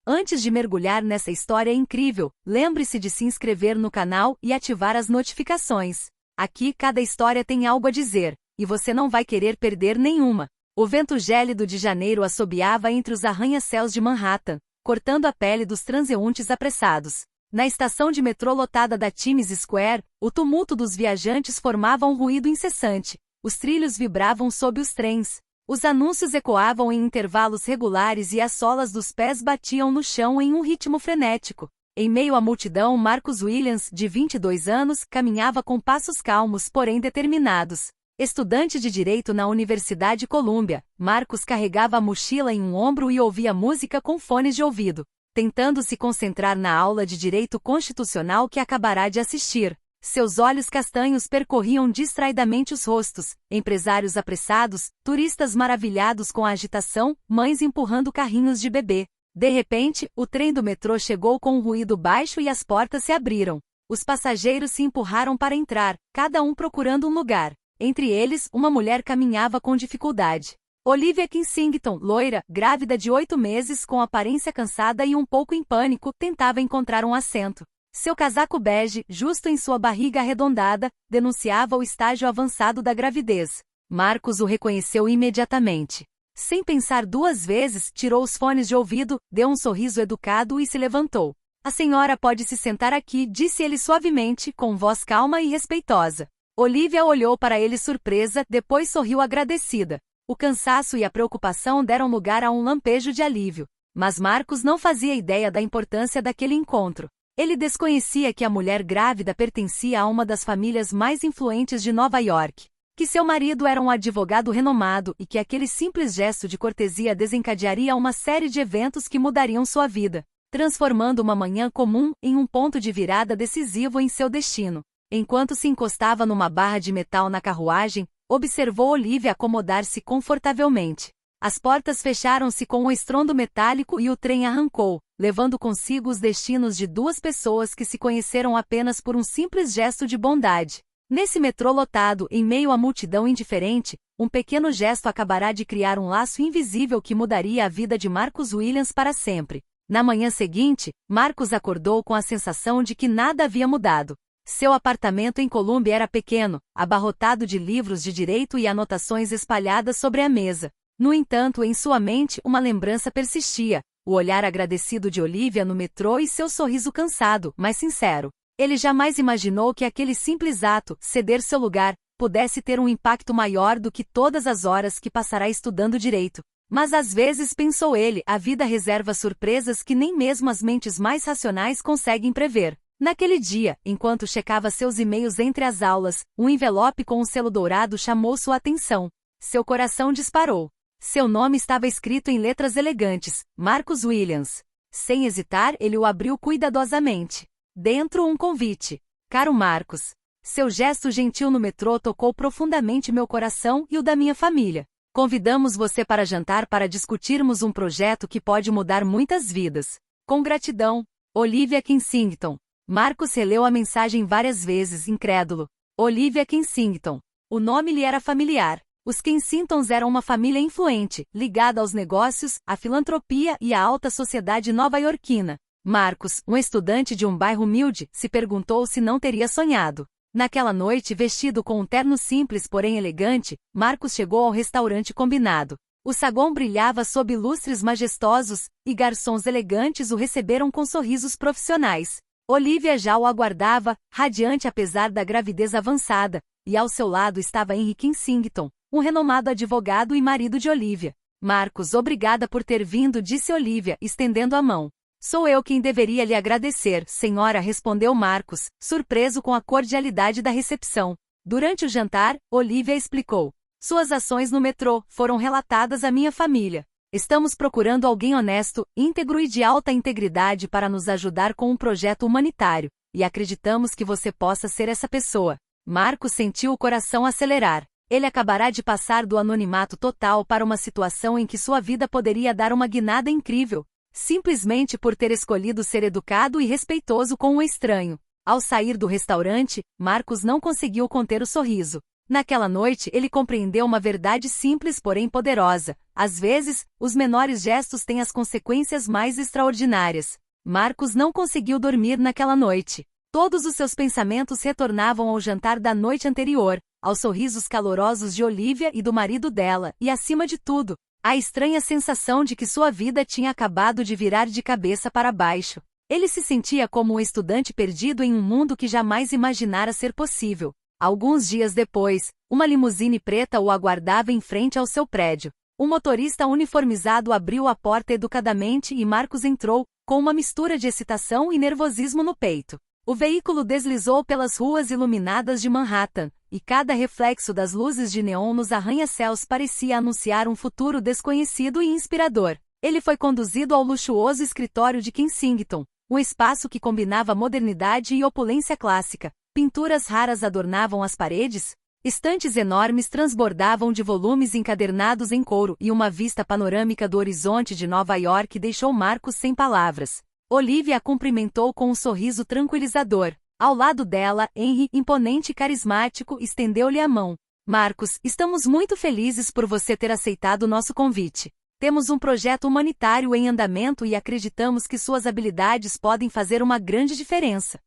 Antes de mergulhar nessa história incrível, lembre-se de se inscrever no canal e ativar as notificações. Aqui cada história tem algo a dizer, e você não vai querer perder nenhuma. O vento gélido de janeiro assobiava entre os arranha-céus de Manhattan, cortando a pele dos transeuntes apressados. Na estação de metrô lotada da Times Square, o tumulto dos viajantes formava um ruído incessante. Os trilhos vibravam sob os trens. Os anúncios ecoavam em intervalos regulares e as solas dos pés batiam no chão em um ritmo frenético. Em meio à multidão, Marcus Williams, de 22 anos, caminhava com passos calmos, porém determinados. Estudante de Direito na Universidade Columbia, Marcus carregava a mochila em um ombro e ouvia música com fones de ouvido, tentando se concentrar na aula de Direito Constitucional que acabará de assistir. Seus olhos castanhos percorriam distraidamente os rostos, empresários apressados, turistas maravilhados com a agitação, mães empurrando carrinhos de bebê. De repente, o trem do metrô chegou com um ruído baixo e as portas se abriram. Os passageiros se empurraram para entrar, cada um procurando um lugar. Entre eles, uma mulher caminhava com dificuldade. Olivia Kensington, loira, grávida de 8 meses, com aparência cansada e um pouco em pânico, tentava encontrar um assento. Seu casaco bege, justo em sua barriga arredondada, denunciava o estágio avançado da gravidez. Marcus o reconheceu imediatamente. Sem pensar 2 vezes, tirou os fones de ouvido, deu um sorriso educado e se levantou. A senhora pode se sentar aqui, disse ele suavemente, com voz calma e respeitosa. Olivia olhou para ele surpresa, depois sorriu agradecida. O cansaço e a preocupação deram lugar a um lampejo de alívio. Mas Marcus não fazia ideia da importância daquele encontro. Ele desconhecia que a mulher grávida pertencia a uma das famílias mais influentes de Nova York, que seu marido era um advogado renomado e que aquele simples gesto de cortesia desencadearia uma série de eventos que mudariam sua vida, transformando uma manhã comum em um ponto de virada decisivo em seu destino. Enquanto se encostava numa barra de metal na carruagem, observou Olivia acomodar-se confortavelmente. As portas fecharam-se com um estrondo metálico e o trem arrancou, levando consigo os destinos de 2 pessoas que se conheceram apenas por um simples gesto de bondade. Nesse metrô lotado, em meio à multidão indiferente, um pequeno gesto acabará de criar um laço invisível que mudaria a vida de Marcus Williams para sempre. Na manhã seguinte, Marcus acordou com a sensação de que nada havia mudado. Seu apartamento em Columbia era pequeno, abarrotado de livros de direito e anotações espalhadas sobre a mesa. No entanto, em sua mente, uma lembrança persistia: o olhar agradecido de Olivia no metrô e seu sorriso cansado, mas sincero. Ele jamais imaginou que aquele simples ato, ceder seu lugar, pudesse ter um impacto maior do que todas as horas que passará estudando direito. Mas às vezes, pensou ele, a vida reserva surpresas que nem mesmo as mentes mais racionais conseguem prever. Naquele dia, enquanto checava seus e-mails entre as aulas, um envelope com um selo dourado chamou sua atenção. Seu coração disparou. Seu nome estava escrito em letras elegantes: Marcus Williams. Sem hesitar, ele o abriu cuidadosamente. Dentro, um convite. Caro Marcus, seu gesto gentil no metrô tocou profundamente meu coração e o da minha família. Convidamos você para jantar para discutirmos um projeto que pode mudar muitas vidas. Com gratidão, Olivia Kensington. Marcus releu a mensagem várias vezes, incrédulo. Olivia Kensington. O nome lhe era familiar. Os Kensingtons eram uma família influente, ligada aos negócios, à filantropia e à alta sociedade nova-iorquina. Marcus, um estudante de um bairro humilde, se perguntou se não teria sonhado. Naquela noite, vestido com um terno simples porém elegante, Marcus chegou ao restaurante combinado. O saguão brilhava sob lustres majestosos, e garçons elegantes o receberam com sorrisos profissionais. Olivia já o aguardava, radiante apesar da gravidez avançada, e ao seu lado estava Henry Kensington, um renomado advogado e marido de Olivia. Marcus, obrigada por ter vindo, disse Olivia, estendendo a mão. Sou eu quem deveria lhe agradecer, senhora, respondeu Marcus, surpreso com a cordialidade da recepção. Durante o jantar, Olivia explicou. Suas ações no metrô foram relatadas à minha família. Estamos procurando alguém honesto, íntegro e de alta integridade para nos ajudar com um projeto humanitário, e acreditamos que você possa ser essa pessoa. Marcos sentiu o coração acelerar. Ele acabará de passar do anonimato total para uma situação em que sua vida poderia dar uma guinada incrível, simplesmente por ter escolhido ser educado e respeitoso com o estranho. Ao sair do restaurante, Marcos não conseguiu conter o sorriso. Naquela noite ele compreendeu uma verdade simples porém poderosa. Às vezes, os menores gestos têm as consequências mais extraordinárias. Marcos não conseguiu dormir naquela noite. Todos os seus pensamentos retornavam ao jantar da noite anterior, aos sorrisos calorosos de Olivia e do marido dela, e acima de tudo, a estranha sensação de que sua vida tinha acabado de virar de cabeça para baixo. Ele se sentia como um estudante perdido em um mundo que jamais imaginara ser possível. Alguns dias depois, uma limusine preta o aguardava em frente ao seu prédio. Um motorista uniformizado abriu a porta educadamente e Marcos entrou, com uma mistura de excitação e nervosismo no peito. O veículo deslizou pelas ruas iluminadas de Manhattan, e cada reflexo das luzes de neon nos arranha-céus parecia anunciar um futuro desconhecido e inspirador. Ele foi conduzido ao luxuoso escritório de Kensington, um espaço que combinava modernidade e opulência clássica. Pinturas raras adornavam as paredes, estantes enormes transbordavam de volumes encadernados em couro e uma vista panorâmica do horizonte de Nova York deixou Marcos sem palavras. Olivia a cumprimentou com um sorriso tranquilizador. Ao lado dela, Henry, imponente e carismático, estendeu-lhe a mão. Marcos, estamos muito felizes por você ter aceitado nosso convite. Temos um projeto humanitário em andamento e acreditamos que suas habilidades podem fazer uma grande diferença.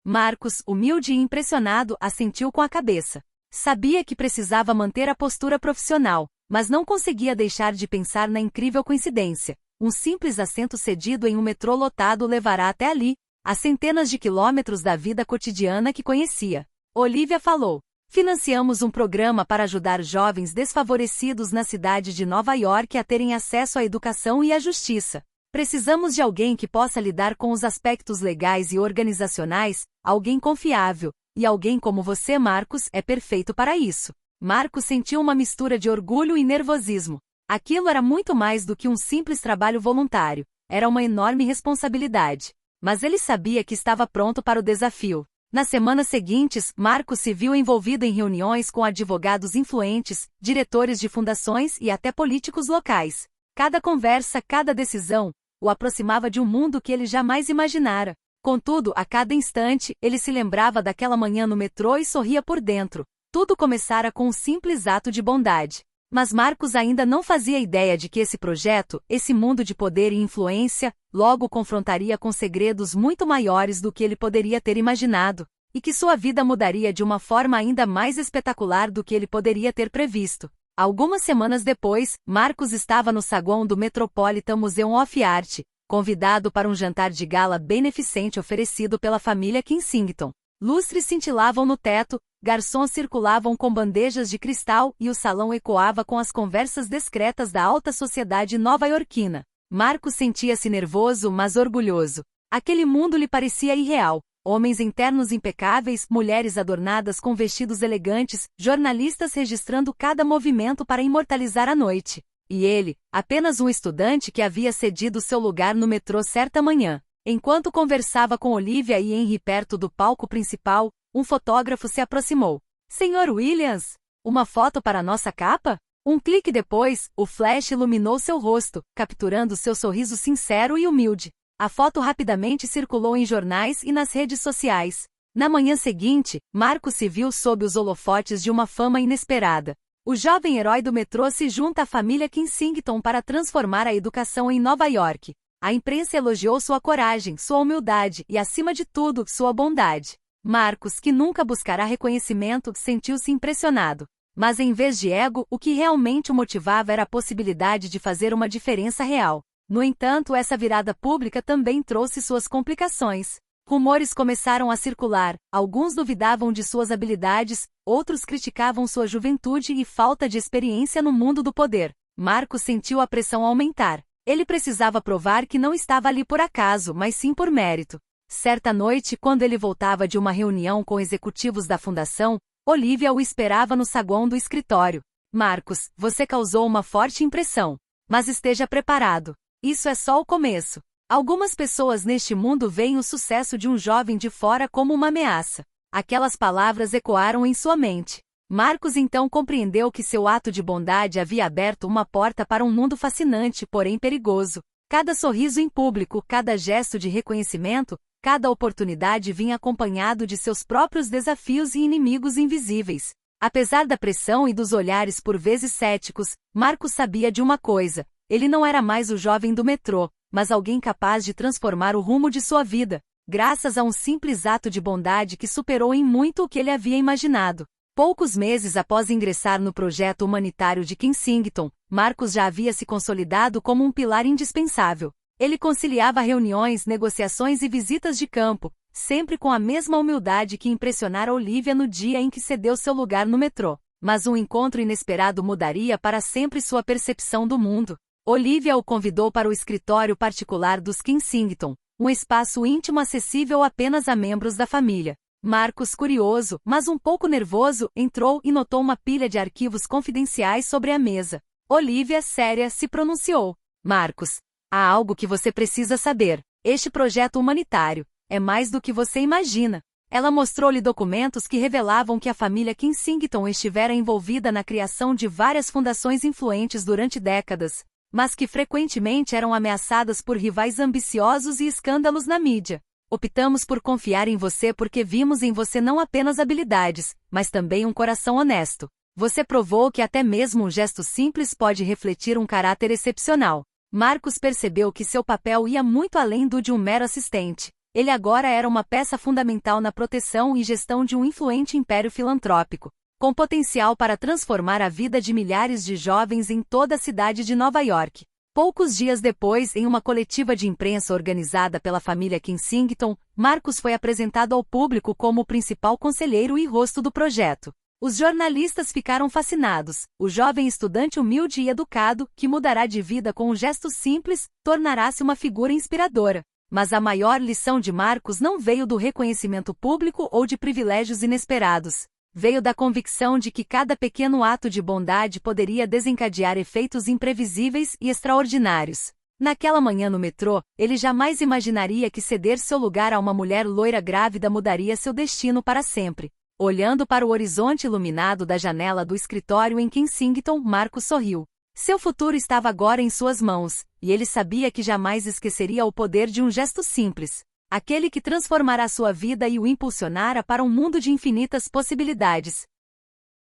Marcos, humilde e impressionado, assentiu com a cabeça. Sabia que precisava manter a postura profissional, mas não conseguia deixar de pensar na incrível coincidência. Um simples assento cedido em um metrô lotado o levará até ali, a centenas de quilômetros da vida cotidiana que conhecia. Olivia falou. Financiamos um programa para ajudar jovens desfavorecidos na cidade de Nova York a terem acesso à educação e à justiça. Precisamos de alguém que possa lidar com os aspectos legais e organizacionais, alguém confiável, e alguém como você, Marcos, é perfeito para isso. Marcos sentiu uma mistura de orgulho e nervosismo. Aquilo era muito mais do que um simples trabalho voluntário, era uma enorme responsabilidade. Mas ele sabia que estava pronto para o desafio. Nas semanas seguintes, Marcos se viu envolvido em reuniões com advogados influentes, diretores de fundações e até políticos locais. Cada conversa, cada decisão, o aproximava de um mundo que ele jamais imaginara. Contudo, a cada instante, ele se lembrava daquela manhã no metrô e sorria por dentro. Tudo começara com um simples ato de bondade. Mas Marcos ainda não fazia ideia de que esse projeto, esse mundo de poder e influência, logo confrontaria com segredos muito maiores do que ele poderia ter imaginado, e que sua vida mudaria de uma forma ainda mais espetacular do que ele poderia ter previsto. Algumas semanas depois, Marcos estava no saguão do Metropolitan Museum of Art, convidado para um jantar de gala beneficente oferecido pela família Kensington. Lustres cintilavam no teto, garçons circulavam com bandejas de cristal e o salão ecoava com as conversas discretas da alta sociedade nova-iorquina. Marcos sentia-se nervoso, mas orgulhoso. Aquele mundo lhe parecia irreal. Homens em ternos impecáveis, mulheres adornadas com vestidos elegantes, jornalistas registrando cada movimento para imortalizar a noite. E ele, apenas um estudante que havia cedido seu lugar no metrô certa manhã. Enquanto conversava com Olivia e Henry perto do palco principal, um fotógrafo se aproximou. Senhor Williams, uma foto para nossa capa? Um clique depois, o flash iluminou seu rosto, capturando seu sorriso sincero e humilde. A foto rapidamente circulou em jornais e nas redes sociais. Na manhã seguinte, Marcos se viu sob os holofotes de uma fama inesperada. O jovem herói do metrô se junta à família Kensington para transformar a educação em Nova York. A imprensa elogiou sua coragem, sua humildade e, acima de tudo, sua bondade. Marcos, que nunca buscará reconhecimento, sentiu-se impressionado. Mas em vez de ego, o que realmente o motivava era a possibilidade de fazer uma diferença real. No entanto, essa virada pública também trouxe suas complicações. Rumores começaram a circular, alguns duvidavam de suas habilidades, outros criticavam sua juventude e falta de experiência no mundo do poder. Marcos sentiu a pressão aumentar. Ele precisava provar que não estava ali por acaso, mas sim por mérito. Certa noite, quando ele voltava de uma reunião com executivos da fundação, Olivia o esperava no saguão do escritório. Marcos, você causou uma forte impressão. Mas esteja preparado. Isso é só o começo. Algumas pessoas neste mundo veem o sucesso de um jovem de fora como uma ameaça. Aquelas palavras ecoaram em sua mente. Marcos então compreendeu que seu ato de bondade havia aberto uma porta para um mundo fascinante, porém perigoso. Cada sorriso em público, cada gesto de reconhecimento, cada oportunidade vinha acompanhado de seus próprios desafios e inimigos invisíveis. Apesar da pressão e dos olhares por vezes céticos, Marcos sabia de uma coisa: ele não era mais o jovem do metrô, mas alguém capaz de transformar o rumo de sua vida, graças a um simples ato de bondade que superou em muito o que ele havia imaginado. Poucos meses após ingressar no projeto humanitário de Kensington, Marcos já havia se consolidado como um pilar indispensável. Ele conciliava reuniões, negociações e visitas de campo, sempre com a mesma humildade que impressionara Olivia no dia em que cedeu seu lugar no metrô. Mas um encontro inesperado mudaria para sempre sua percepção do mundo. Olivia o convidou para o escritório particular dos Kensington, um espaço íntimo acessível apenas a membros da família. Marcos, curioso, mas um pouco nervoso, entrou e notou uma pilha de arquivos confidenciais sobre a mesa. Olivia, séria, se pronunciou. Marcos, há algo que você precisa saber. Este projeto humanitário é mais do que você imagina. Ela mostrou-lhe documentos que revelavam que a família Kensington estivera envolvida na criação de várias fundações influentes durante décadas, mas que frequentemente eram ameaçadas por rivais ambiciosos e escândalos na mídia. Optamos por confiar em você porque vimos em você não apenas habilidades, mas também um coração honesto. Você provou que até mesmo um gesto simples pode refletir um caráter excepcional. Marcos percebeu que seu papel ia muito além do de um mero assistente. Ele agora era uma peça fundamental na proteção e gestão de um influente império filantrópico, com potencial para transformar a vida de milhares de jovens em toda a cidade de Nova York. Poucos dias depois, em uma coletiva de imprensa organizada pela família Kensington, Marcos foi apresentado ao público como o principal conselheiro e rosto do projeto. Os jornalistas ficaram fascinados. O jovem estudante humilde e educado, que mudará de vida com um gesto simples, tornará-se uma figura inspiradora. Mas a maior lição de Marcos não veio do reconhecimento público ou de privilégios inesperados. Veio da convicção de que cada pequeno ato de bondade poderia desencadear efeitos imprevisíveis e extraordinários. Naquela manhã no metrô, ele jamais imaginaria que ceder seu lugar a uma mulher loira grávida mudaria seu destino para sempre. Olhando para o horizonte iluminado da janela do escritório em Kensington, Marcos sorriu. Seu futuro estava agora em suas mãos, e ele sabia que jamais esqueceria o poder de um gesto simples. Aquele que transformará sua vida e o impulsionara para um mundo de infinitas possibilidades.